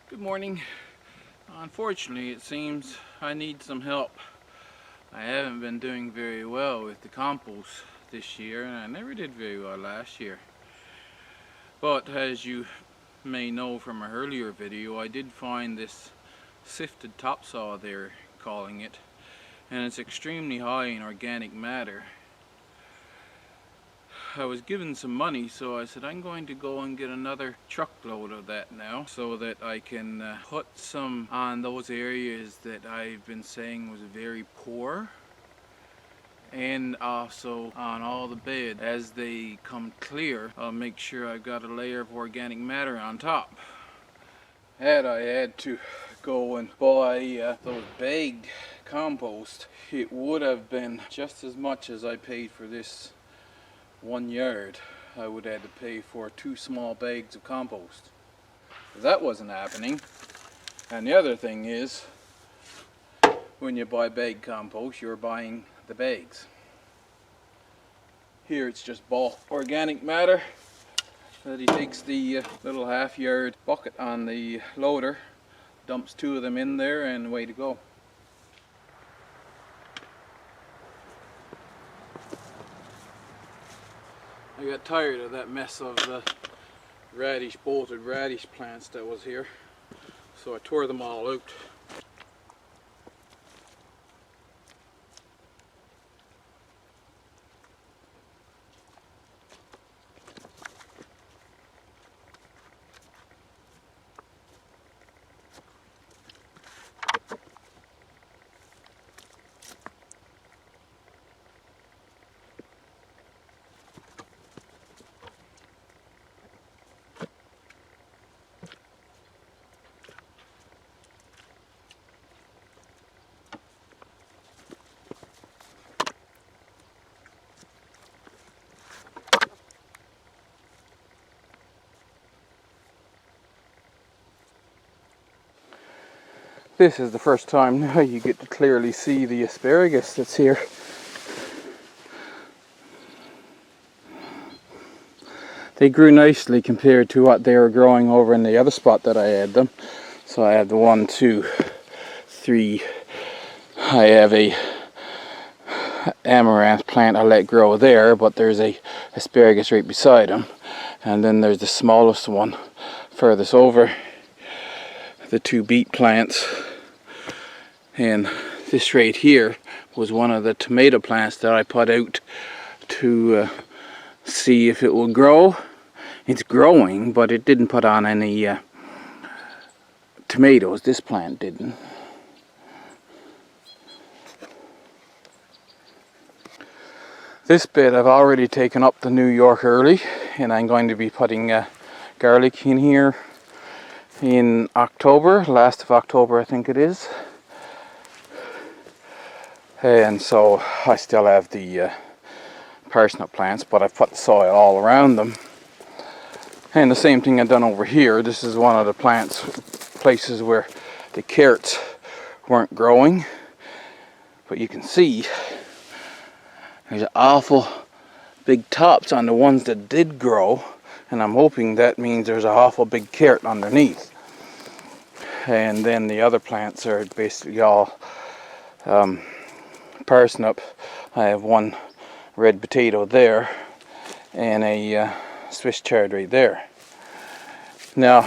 Good morning. Unfortunately, it seems I need some help. I haven't been doing very well with the compost this year, and I never did very well last year. But as you may know from an earlier video, I did find this sifted topsoil, they're calling it, and it's extremely high in organic matter. I was given some money, so I said I'm going to go and get another truckload of that now so that I can put some on those areas that I've been saying was very poor, and also on all the beds. As they come clear, I'll make sure I've got a layer of organic matter on top. Had I had to go and buy those bagged compost, it would have been just as much as I paid for this 1 yard. I would have to pay for 2 small bags of compost. That wasn't happening. And the other thing is, when you buy bagged compost, you're buying the bags. Here it's just bulk organic matter that he takes the little half-yard bucket on the loader, dumps 2 of them in there, and away to go. I got tired of that mess of the bolted radish plants that was here, so I tore them all out. This is the first time now you get to clearly see the asparagus that's here. They grew nicely compared to what they were growing over in the other spot that I had them. So I have the 1, 2, 3. I have a amaranth plant I let grow there, but there's a asparagus right beside them. And then there's the smallest one furthest over, the 2 beet plants. And this right here was one of the tomato plants that I put out to see if it will grow. It's growing, but it didn't put on any tomatoes. This plant didn't. This bed I've already taken up the New York early, and I'm going to be putting garlic in here in October, last of October I think it is. And so I still have the parsnip plants, but I've put the soil all around them. And the same thing I've done over here. This is one of the places where the carrots weren't growing, but you can see there's awful big tops on the ones that did grow, and I'm hoping that means there's an awful big carrot underneath. And then the other plants are basically all parsnip. I have 1 red potato there and a Swiss chard right there. Now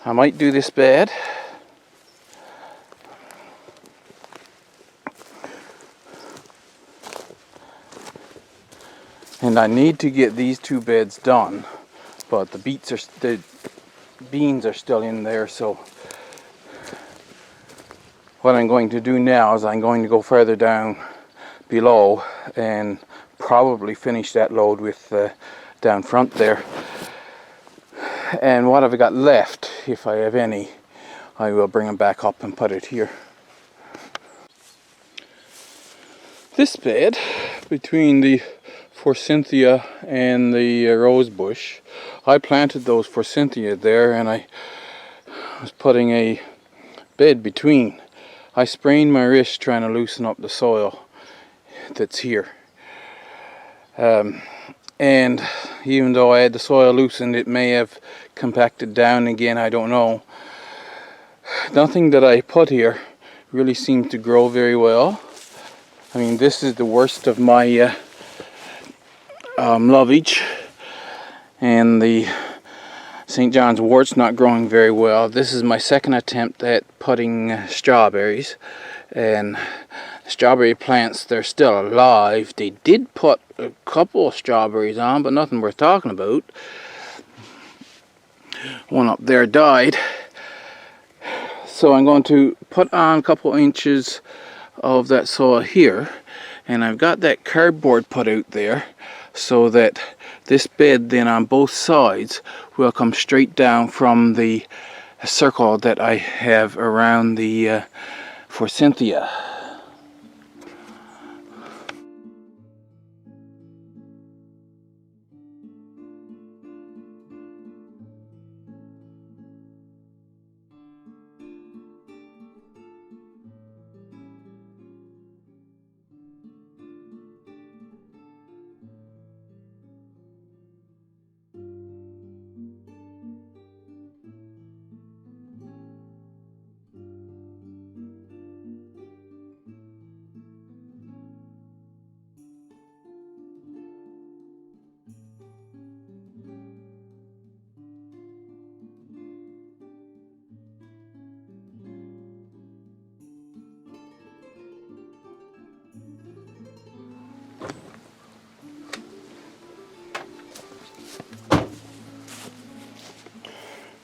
I might do this bed. And I need to get these 2 beds done, but the beans are still in there, so what I'm going to do now is I'm going to go further down below and probably finish that load with down front there. And what have I got left, if I have any, I will bring them back up and put it here. This bed, between the forsythia and the rose bush, I planted those forsythia there, and I was putting a bed between. I sprained my wrist trying to loosen up the soil that's here. And even though I had the soil loosened, it may have compacted down again, I don't know. Nothing that I put here really seemed to grow very well. I mean, this is the worst of my lovage, and the St. John's wort's not growing very well. This is my second attempt at putting strawberries, and strawberry plants, they're still alive. They did put a couple of strawberries on, but nothing worth talking about. One up there died. So I'm going to put on a couple inches of that soil here, and I've got that cardboard put out there so that this bed then on both sides will come straight down from the circle that I have around the forsythia.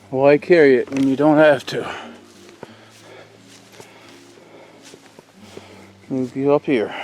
Why carry it when you don't have to? Move you up here.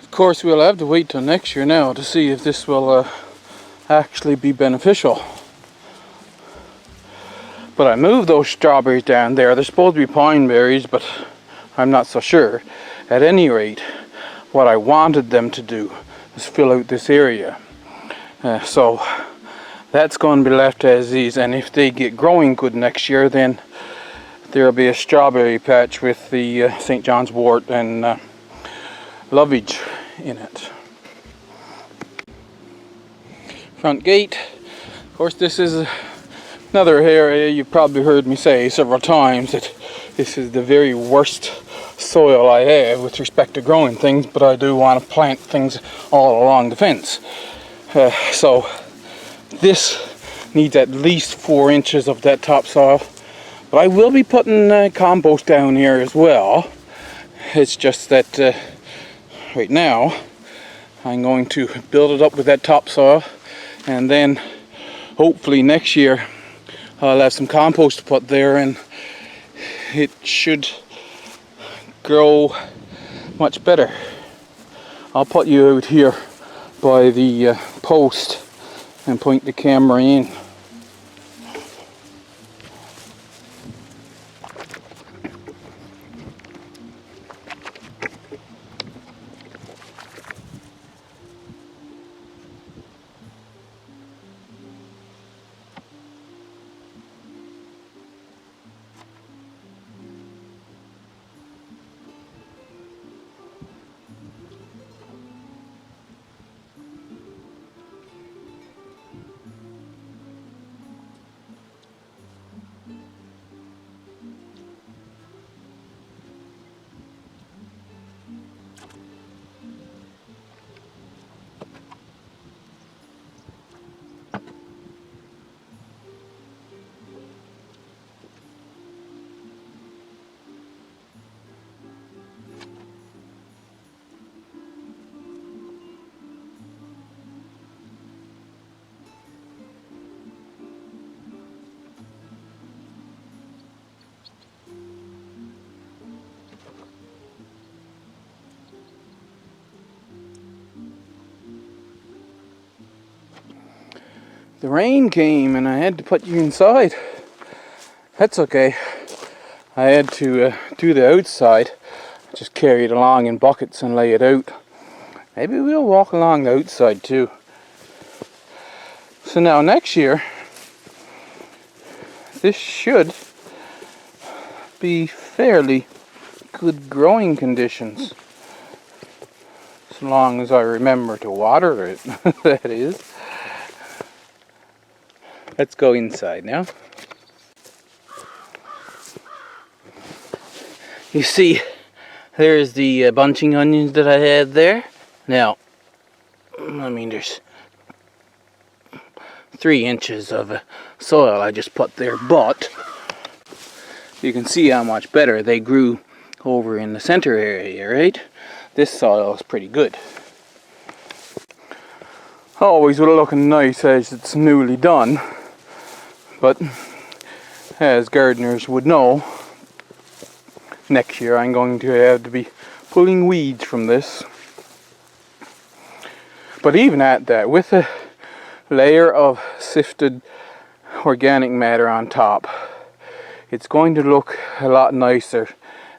Of course, we'll have to wait till next year now to see if this will actually be beneficial. But I moved those strawberries down there. They're supposed to be pine berries, but I'm not so sure. At any rate, what I wanted them to do is fill out this area. So that's going to be left as is, and if they get growing good next year, then there'll be a strawberry patch with the St. John's wort and lovage in it. Front gate. Of course, this is another area you've probably heard me say several times that this is the very worst soil I have with respect to growing things, but I do want to plant things all along the fence. So this needs at least 4 inches of that topsoil, but I will be putting compost down here as well. It's just that right now I'm going to build it up with that topsoil, and then hopefully next year I'll have some compost to put there, and it should grow much better. I'll put you out here by the post and point the camera in. The rain came and I had to put you inside. That's okay. I had to do the outside. Just carry it along in buckets and lay it out. Maybe we'll walk along the outside too. So now next year, this should be fairly good growing conditions. As long as I remember to water it, that is. Let's go inside now. You see, there's the bunching onions that I had there. Now, I mean, there's 3 inches of soil I just put there, but you can see how much better they grew over in the center area, right? This soil is pretty good. Always will looking nice as it's newly done, but as gardeners would know, next year I'm going to have to be pulling weeds from this. But even at that, with a layer of sifted organic matter on top, it's going to look a lot nicer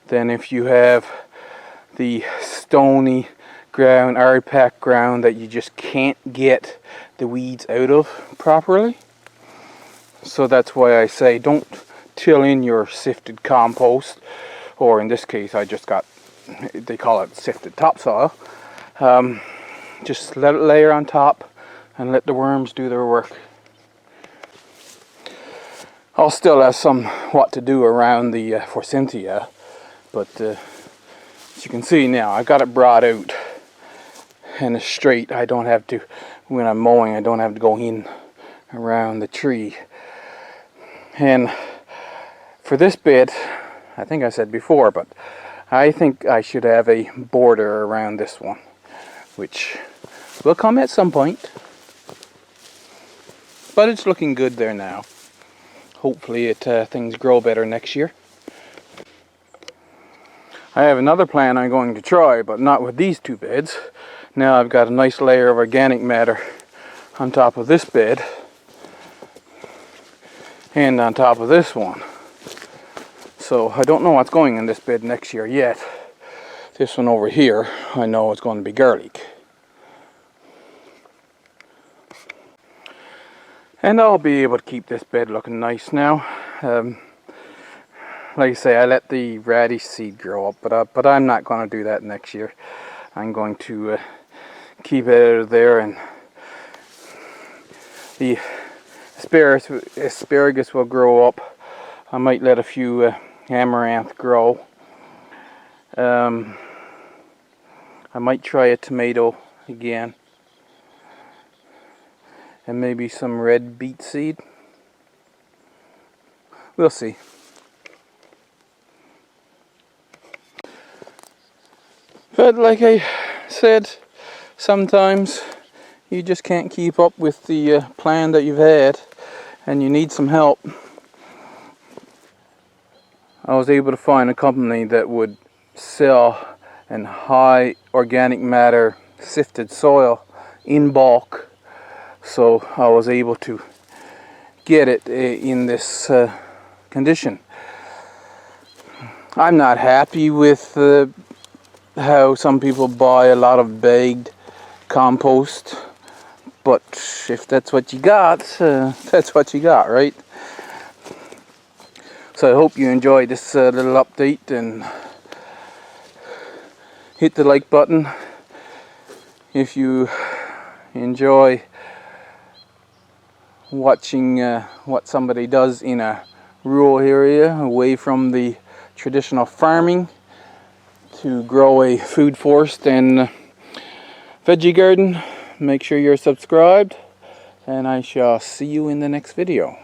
than if you have the stony ground, packed ground that you just can't get the weeds out of properly. So that's why I say don't till in your sifted compost, or in this case I just got, they call it sifted topsoil. Just let it layer on top and let the worms do their work. I'll still have some what to do around the forsythia, but as you can see now, I got it brought out and it's straight. I don't have to, when I'm mowing, I don't have to go in around the tree. And for this bed, I think I said before, but I think I should have a border around this one, which will come at some point. But it's looking good there now. Hopefully things grow better next year. I have another plan I'm going to try, but not with these 2 beds. Now I've got a nice layer of organic matter on top of this bed and on top of this one. So I don't know what's going in this bed next year yet. This one over here, I know it's going to be garlic. And I'll be able to keep this bed looking nice now. Like I say, I let the radish seed grow up, but I'm not going to do that next year. I'm going to keep it out of there, and the asparagus will grow up. I might let a few amaranth grow. I might try a tomato again, and maybe some red beet seed. We'll see. But like I said, sometimes you just can't keep up with the plan that you've had and you need some help. I was able to find a company that would sell an high organic matter sifted soil in bulk, so I was able to get it in this condition. I'm not happy with how some people buy a lot of bagged compost, but if that's what you got, that's what you got, right? So I hope you enjoyed this little update, and hit the like button if you enjoy watching what somebody does in a rural area away from the traditional farming to grow a food forest and veggie garden. Make sure you're subscribed, and I shall see you in the next video.